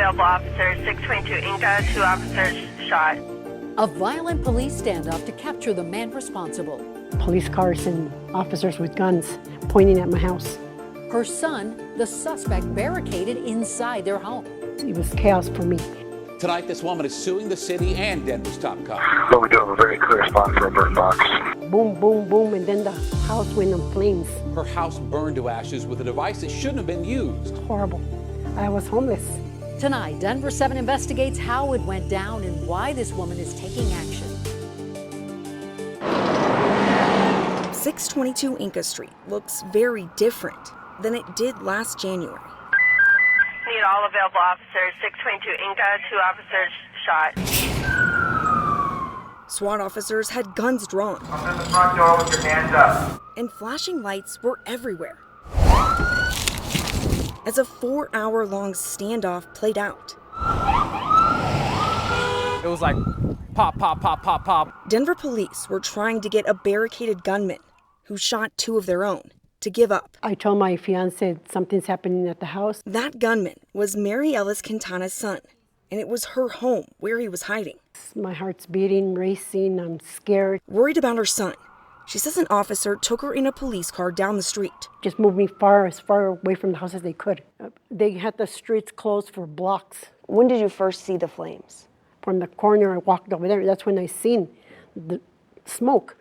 available officers, 622 Inca, 2 officers shot. A violent police standoff to capture the man responsible. Police cars and officers with guns pointing at my house. Her son, the suspect, barricaded inside their home. It was chaos for me. Tonight, this woman is suing the city and Denver's top cop. But we do have a very clear spot for a burn box. Boom, boom, boom, and then the house went in flames. Her house burned to ashes with a device that shouldn't have been used. Horrible. I was homeless. Tonight, Denver7 investigates how it went down and why this woman is taking action. 622 Inca Street looks very different than it did last January. Need all available officers, 622 Inca, 2 officers shot. SWAT officers had guns drawn. Come to the front door with your hands up. And flashing lights were everywhere. As a 4-hour-long standoff played out. It was like pop, pop, pop, pop, pop. Denver police were trying to get a barricaded gunman who shot 2 of their own to give up. I told my fiance something's happening at the house. That gunman was Mary Ellis Quintana's son, and it was her home where he was hiding. My heart's beating, racing, I'm scared. Worried about her son, she says an officer took her in a police car down the street. Just moved me as far away from the house as they could. They had the streets closed for blocks. When did you first see the flames? From the corner, I walked over there. That's when I seen the smoke.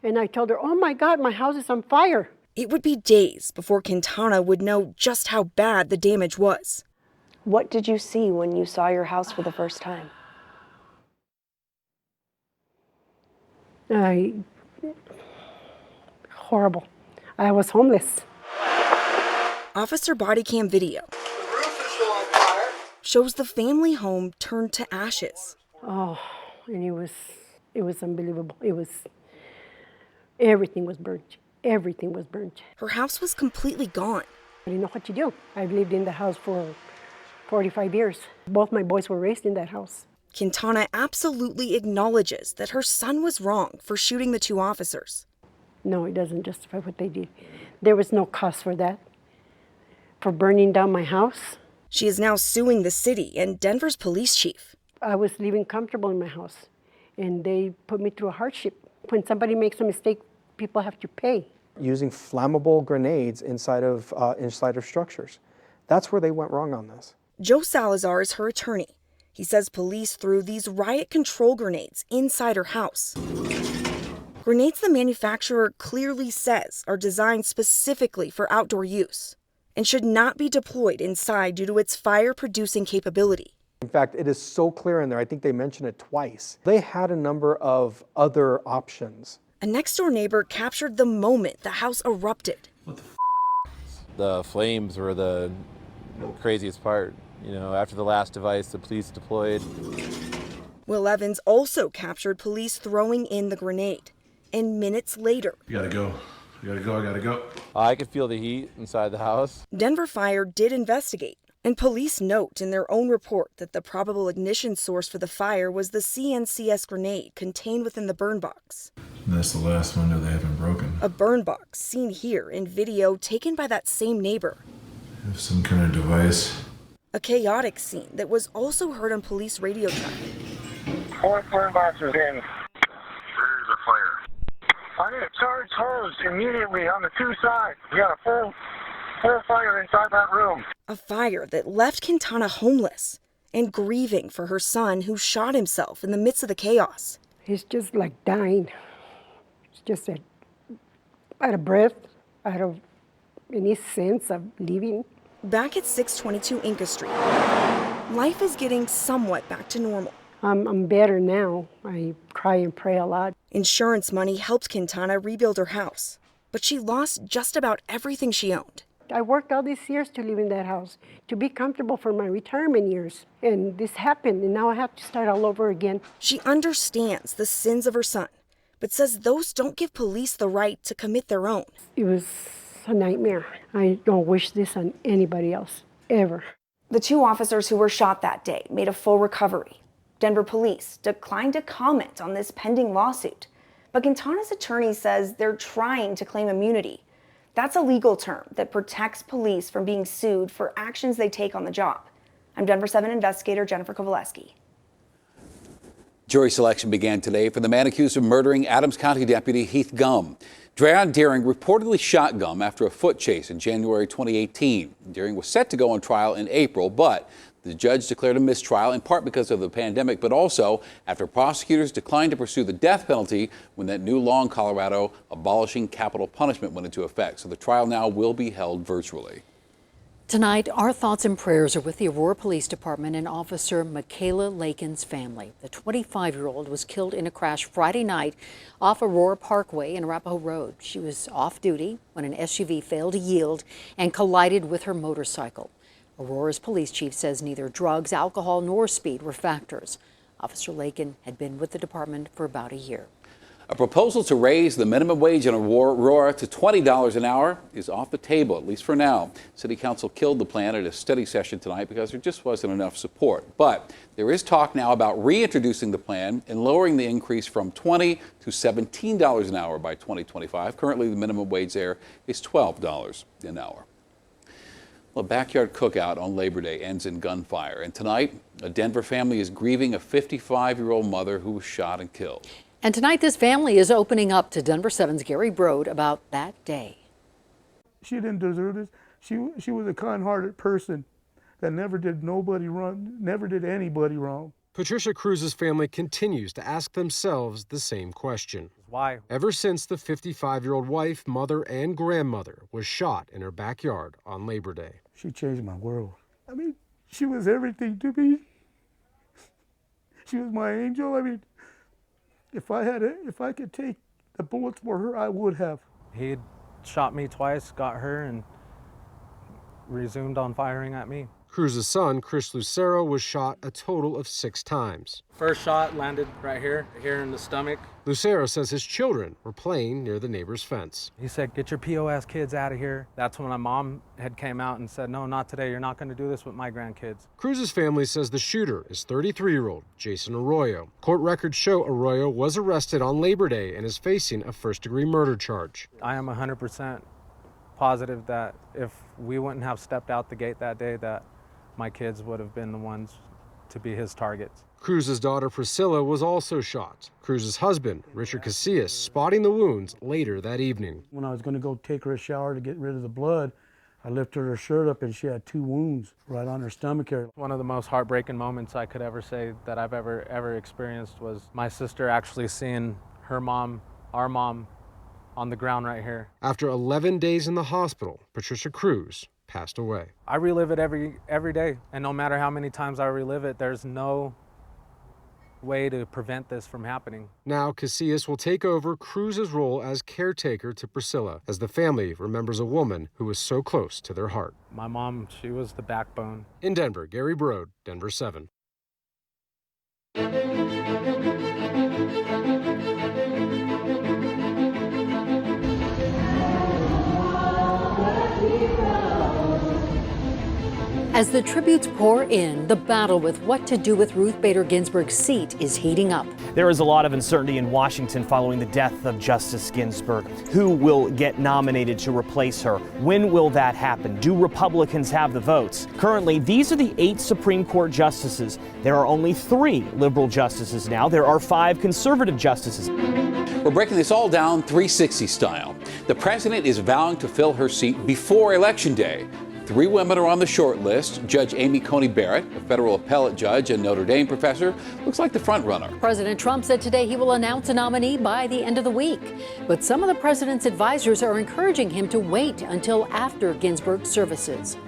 And I told her, oh my God, my house is on fire. It would be days before Quintana would know just how bad the damage was. What did you see when you saw your house for the first time? Horrible. I was homeless. Officer body cam video shows the family home turned to ashes. Oh, and it was unbelievable. Everything was burnt. Everything was burnt. Her house was completely gone. I didn't know what to do. I've lived in the house for 45 years. Both my boys were raised in that house. Quintana absolutely acknowledges that her son was wrong for shooting the 2 officers. No, it doesn't justify what they did. There was no cause for that, for burning down my house. She is now suing the city and Denver's police chief. I was living comfortable in my house, and they put me through a hardship. When somebody makes a mistake, people have to pay. Using flammable grenades inside of structures. That's where they went wrong on this. Joe Salazar is her attorney. He says police threw these riot control grenades inside her house. Grenades the manufacturer clearly says are designed specifically for outdoor use and should not be deployed inside due to its fire-producing capability. In fact, it is so clear in there, I think they mentioned it twice. They had a number of other options. A next-door neighbor captured the moment the house erupted. The flames were the craziest part. You know, after the last device the police deployed. Will Evans also captured police throwing in the grenade. And minutes later, I gotta go. I could feel the heat inside the house. Denver Fire did investigate. And police note in their own report that the probable ignition source for the fire was the CNCS grenade contained within the burn box. And that's the last window they haven't broken. A burn box seen here in video taken by that same neighbor. Have some kind of device. A chaotic scene that was also heard on police radio traffic. 4 burn boxes in. There's a fire. I need a charge hose immediately on the 2 sides. We got a full fire inside that room. A fire that left Quintana homeless and grieving for her son who shot himself in the midst of the chaos. He's just like dying. It's just that out of breath, out of any sense of living. Back at 622 Inca Street, life is getting somewhat back to normal. I'm better now. I cry and pray a lot. Insurance money helped Quintana rebuild her house, but she lost just about everything she owned. I worked all these years to live in that house, to be comfortable for my retirement years. And this happened, and now I have to start all over again. She understands the sins of her son, but says those don't give police the right to commit their own. It was a nightmare. I don't wish this on anybody else, ever. The 2 officers who were shot that day made a full recovery. Denver police declined to comment on this pending lawsuit, but Quintana's attorney says they're trying to claim immunity. That's a legal term that protects police from being sued for actions they take on the job. I'm Denver 7 investigator Jennifer Kowaleski. Jury selection began today for the man accused of murdering Adams County Deputy Heath Gum. Dreon Deering reportedly shot Gum after a foot chase in January 2018. Deering was set to go on trial in April, but the judge declared a mistrial in part because of the pandemic, but also after prosecutors declined to pursue the death penalty when that new law in Colorado abolishing capital punishment went into effect. So the trial now will be held virtually. Tonight, our thoughts and prayers are with the Aurora Police Department and Officer Michaela Lakin's family. The 25-year-old was killed in a crash Friday night off Aurora Parkway and Arapahoe Road. She was off duty when an SUV failed to yield and collided with her motorcycle. Aurora's police chief says neither drugs, alcohol, nor speed were factors. Officer Lakin had been with the department for about a year. A proposal to raise the minimum wage in Aurora to $20 an hour is off the table, at least for now. City Council killed the plan at a study session tonight because there just wasn't enough support. But there is talk now about reintroducing the plan and lowering the increase from $20 to $17 an hour by 2025. Currently, the minimum wage there is $12 an hour. Well, a backyard cookout on Labor Day ends in gunfire. And tonight, a Denver family is grieving a 55-year-old mother who was shot and killed. And tonight, this family is opening up to Denver 7's Gary Brode about that day. She didn't deserve this. She was a kind-hearted person that never did nobody wrong, never did anybody wrong. Patricia Cruz's family continues to ask themselves the same question. Why? Ever since the 55-year-old wife, mother, and grandmother was shot in her backyard on Labor Day. She changed my world. I mean, she was everything to me. She was my angel. I mean, if I could take the bullets for her, I would have. He shot me twice, got her, and resumed on firing at me. Cruz's son, Chris Lucero, was shot a total of 6 times. First shot landed right here in the stomach. Lucero says his children were playing near the neighbor's fence. He said, "Get your POS kids out of here." That's when my mom had came out and said, "No, not today. You're not going to do this with my grandkids." Cruz's family says the shooter is 33-year-old Jason Arroyo. Court records show Arroyo was arrested on Labor Day and is facing a first-degree murder charge. I am 100% positive that if we wouldn't have stepped out the gate that day, that my kids would have been the ones to be his targets. Cruz's daughter Priscilla was also shot. Cruz's husband, Richard Casillas, spotting the wounds later that evening. When I was going to go take her a shower to get rid of the blood, I lifted her shirt up and she had 2 wounds right on her stomach area. One of the most heartbreaking moments I could ever say that I've ever experienced was my sister actually seeing her mom, our mom, on the ground right here. After 11 days in the hospital, Patricia Cruz passed away. I relive it every day, and no matter how many times I relive it, there's no way to prevent this from happening. Now, Casillas will take over Cruz's role as caretaker to Priscilla, as the family remembers a woman who was so close to their heart. My mom, she was the backbone. In Denver, Gary Brode, Denver 7. As the tributes pour in, the battle with what to do with Ruth Bader Ginsburg's seat is heating up. There is a lot of uncertainty in Washington following the death of Justice Ginsburg. Who will get nominated to replace her? When will that happen? Do Republicans have the votes? Currently, these are the 8 Supreme Court justices. There are only 3 liberal justices now. There are 5 conservative justices. We're breaking this all down 360 style. The president is vowing to fill her seat before Election Day. 3 women are on the short list. Judge Amy Coney Barrett, a federal appellate judge and Notre Dame professor, looks like the front runner. President Trump said today he will announce a nominee by the end of the week. But some of the president's advisors are encouraging him to wait until after Ginsburg's services.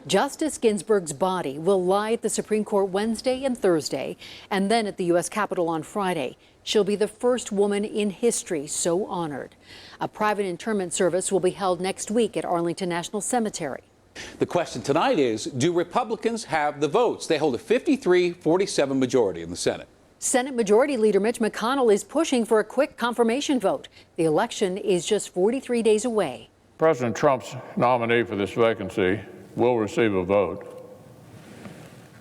Justice Ginsburg's body will lie at the Supreme Court Wednesday and Thursday, and then at the U.S. Capitol on Friday. She'll be the first woman in history so honored. A private interment service will be held next week at Arlington National Cemetery. The question tonight is, do Republicans have the votes? They hold a 53-47 majority in the Senate. Senate Majority Leader Mitch McConnell is pushing for a quick confirmation vote. The election is just 43 days away. President Trump's nominee for this vacancy will receive a vote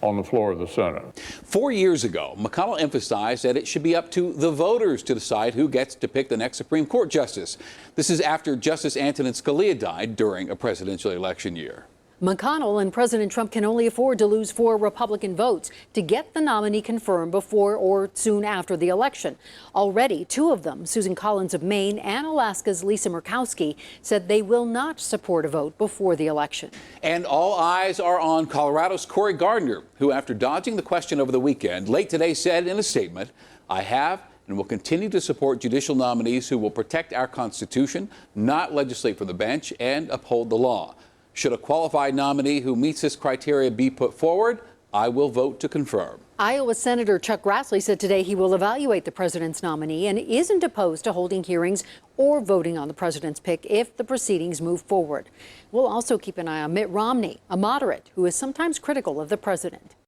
on the floor of the Senate. 4 years ago, McConnell emphasized that it should be up to the voters to decide who gets to pick the next Supreme Court justice. This is after Justice Antonin Scalia died during a presidential election year. McConnell and President Trump can only afford to lose 4 Republican votes to get the nominee confirmed before or soon after the election. Already, 2 of them, Susan Collins of Maine and Alaska's Lisa Murkowski, said they will not support a vote before the election. And all eyes are on Colorado's Cory Gardner, who, after dodging the question over the weekend, late today said in a statement, "I have and will continue to support judicial nominees who will protect our Constitution, not legislate from the bench, and uphold the law. Should a qualified nominee who meets this criteria be put forward, I will vote to confirm." Iowa Senator Chuck Grassley said today he will evaluate the president's nominee and isn't opposed to holding hearings or voting on the president's pick if the proceedings move forward. We'll also keep an eye on Mitt Romney, a moderate who is sometimes critical of the president.